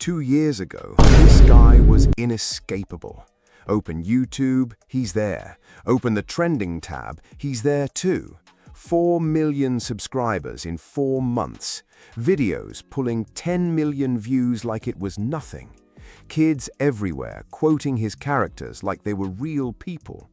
2 years ago, this guy was inescapable. Open YouTube, he's there. Open the trending tab, he's there too. 4 million subscribers in 4 months. Videos pulling 10 million views like it was nothing. Kids everywhere quoting his characters like they were real people.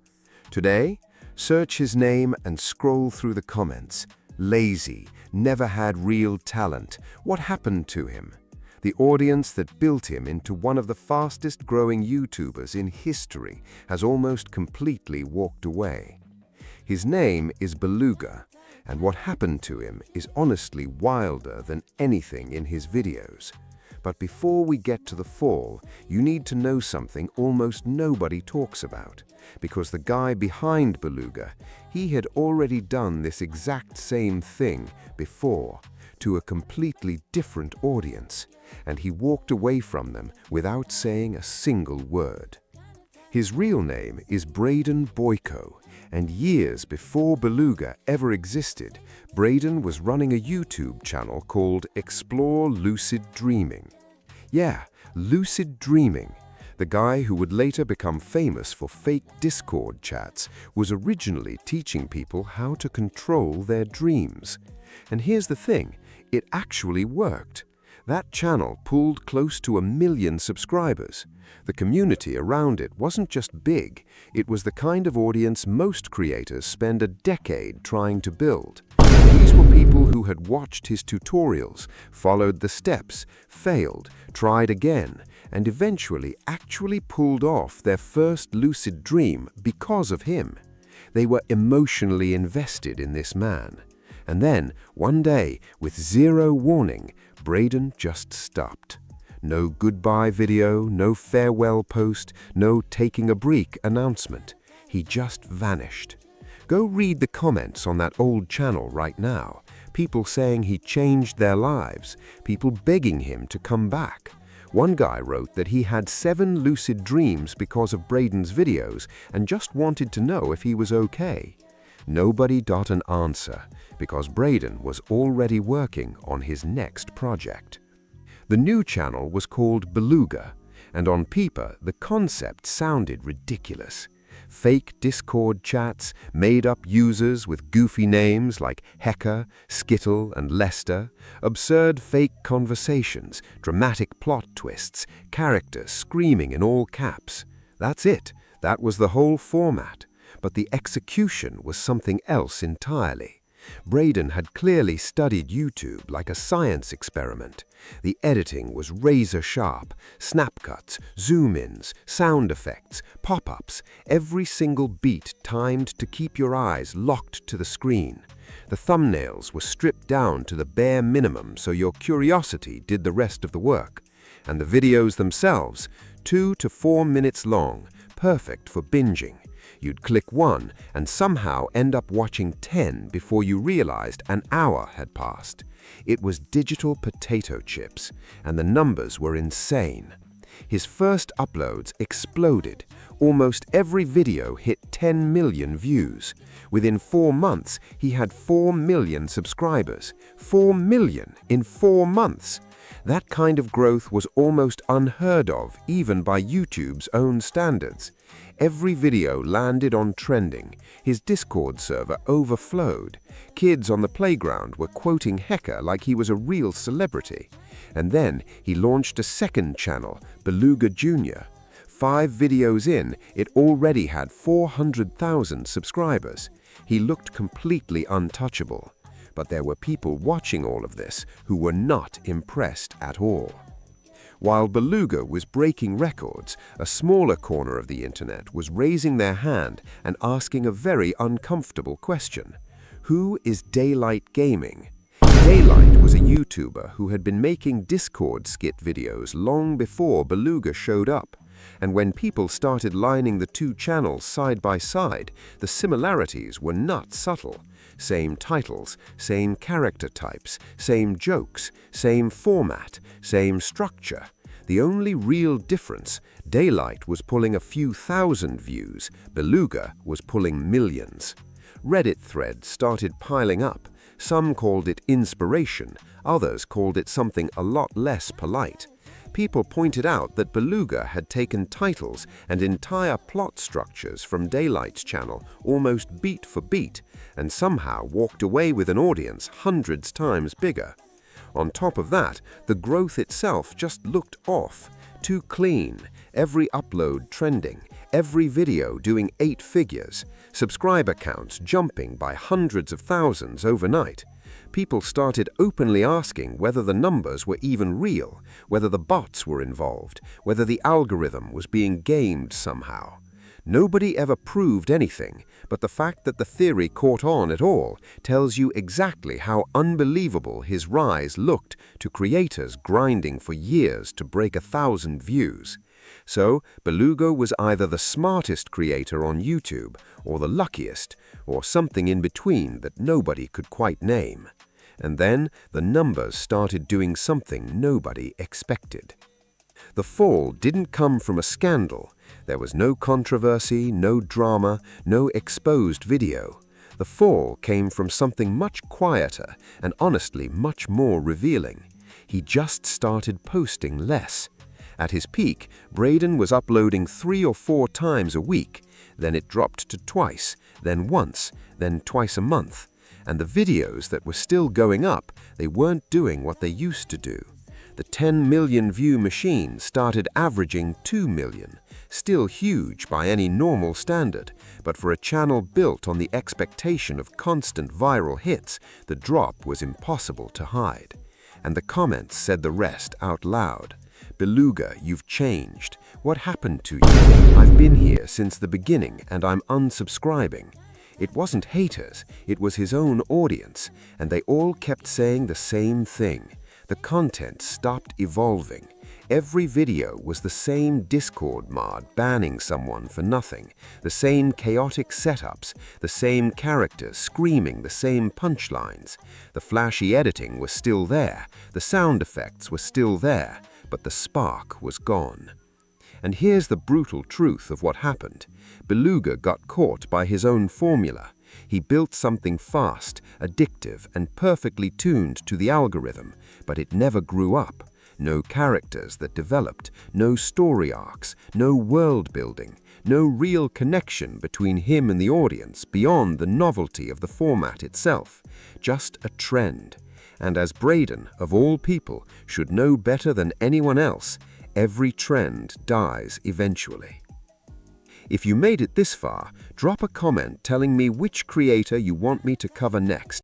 Today, search his name and scroll through the comments. Lazy, never had real talent. What happened to him? The audience that built him into one of the fastest growing YouTubers in history has almost completely walked away. His name is Beluga, and what happened to him is honestly wilder than anything in his videos. But before we get to the fall, you need to know something almost nobody talks about. Because the guy behind Beluga, he had already done this exact same thing before, to a completely different audience, and he walked away from them without saying a single word. His real name is Braden Boyco, and years before Beluga ever existed, Braden was running a YouTube channel called Explore Lucid Dreaming. Yeah, lucid dreaming. The guy who would later become famous for fake Discord chats was originally teaching people how to control their dreams. And here's the thing, it actually worked. That channel pulled close to 1 million subscribers. The community around it wasn't just big, it was the kind of audience most creators spend a decade trying to build. These were people who had watched his tutorials, followed the steps, failed, tried again, and eventually actually pulled off their first lucid dream because of him. They were emotionally invested in this man. And then, one day, with zero warning, Braden just stopped. No goodbye video, no farewell post, no taking a break announcement. He just vanished. Go read the comments on that old channel right now. People saying he changed their lives, people begging him to come back. One guy wrote that he had 7 lucid dreams because of Braden's videos and just wanted to know if he was okay. Nobody got an answer because Braden was already working on his next project. The new channel was called Beluga, and on paper the concept sounded ridiculous. Fake Discord chats, made-up users with goofy names like Hecker, Skittle, and Lester, absurd fake conversations, dramatic plot twists, characters screaming in all caps. That's it. That was the whole format. But the execution was something else entirely. Braden had clearly studied YouTube like a science experiment. The editing was razor-sharp, snap cuts, zoom-ins, sound effects, pop-ups, every single beat timed to keep your eyes locked to the screen. The thumbnails were stripped down to the bare minimum so your curiosity did the rest of the work. And the videos themselves, 2 to 4 minutes long, perfect for binging. You'd click one and somehow end up watching 10 before you realized an hour had passed. It was digital potato chips, and the numbers were insane. His first uploads exploded. Almost every video hit 10 million views. Within 4 months, he had 4 million subscribers. 4 million in 4 months! That kind of growth was almost unheard of, even by YouTube's own standards. Every video landed on trending. His Discord server overflowed. Kids on the playground were quoting Hecker like he was a real celebrity. And then he launched a second channel, Beluga Jr. 5 videos in, it already had 400,000 subscribers. He looked completely untouchable. But there were people watching all of this who were not impressed at all. While Beluga was breaking records, a smaller corner of the internet was raising their hand and asking a very uncomfortable question. Who is Daylight Gaming? Daylight was a YouTuber who had been making Discord skit videos long before Beluga showed up. And when people started lining the two channels side by side, the similarities were not subtle. Same titles, same character types, same jokes, same format, same structure. The only real difference, Daylight was pulling a few thousand views, Beluga was pulling millions. Reddit threads started piling up. Some called it inspiration, others called it something a lot less polite. People pointed out that Beluga had taken titles and entire plot structures from Daylight's channel almost beat for beat, and somehow walked away with an audience hundreds times bigger. On top of that, the growth itself just looked off, too clean, every upload trending, every video doing 8 figures, subscriber counts jumping by hundreds of thousands overnight. People started openly asking whether the numbers were even real, whether the bots were involved, whether the algorithm was being gamed somehow. Nobody ever proved anything, but the fact that the theory caught on at all tells you exactly how unbelievable his rise looked to creators grinding for years to break 1,000 views. So, Beluga was either the smartest creator on YouTube, or the luckiest, or something in between that nobody could quite name. And then the numbers started doing something nobody expected. The fall didn't come from a scandal. There was no controversy, no drama, no exposed video. The fall came from something much quieter and honestly much more revealing. He just started posting less. At his peak, Braden was uploading 3 or 4 times a week. Then it dropped to twice, then once, then twice a month. And the videos that were still going up, they weren't doing what they used to do. The 10 million view machine started averaging 2 million, still huge by any normal standard, but for a channel built on the expectation of constant viral hits, the drop was impossible to hide. And the comments said the rest out loud. Beluga, you've changed. What happened to you? I've been here since the beginning and I'm unsubscribing. It wasn't haters, it was his own audience, and they all kept saying the same thing. The content stopped evolving. Every video was the same Discord mod banning someone for nothing, the same chaotic setups, the same characters screaming the same punchlines. The flashy editing was still there, the sound effects were still there, but the spark was gone. And here's the brutal truth of what happened. Beluga got caught by his own formula. He built something fast, addictive, and perfectly tuned to the algorithm, but it never grew up. No characters that developed, no story arcs, no world building, no real connection between him and the audience beyond the novelty of the format itself. Just a trend. And as Braden, of all people, should know better than anyone else, every trend dies eventually. If you made it this far, drop a comment telling me which creator you want me to cover next.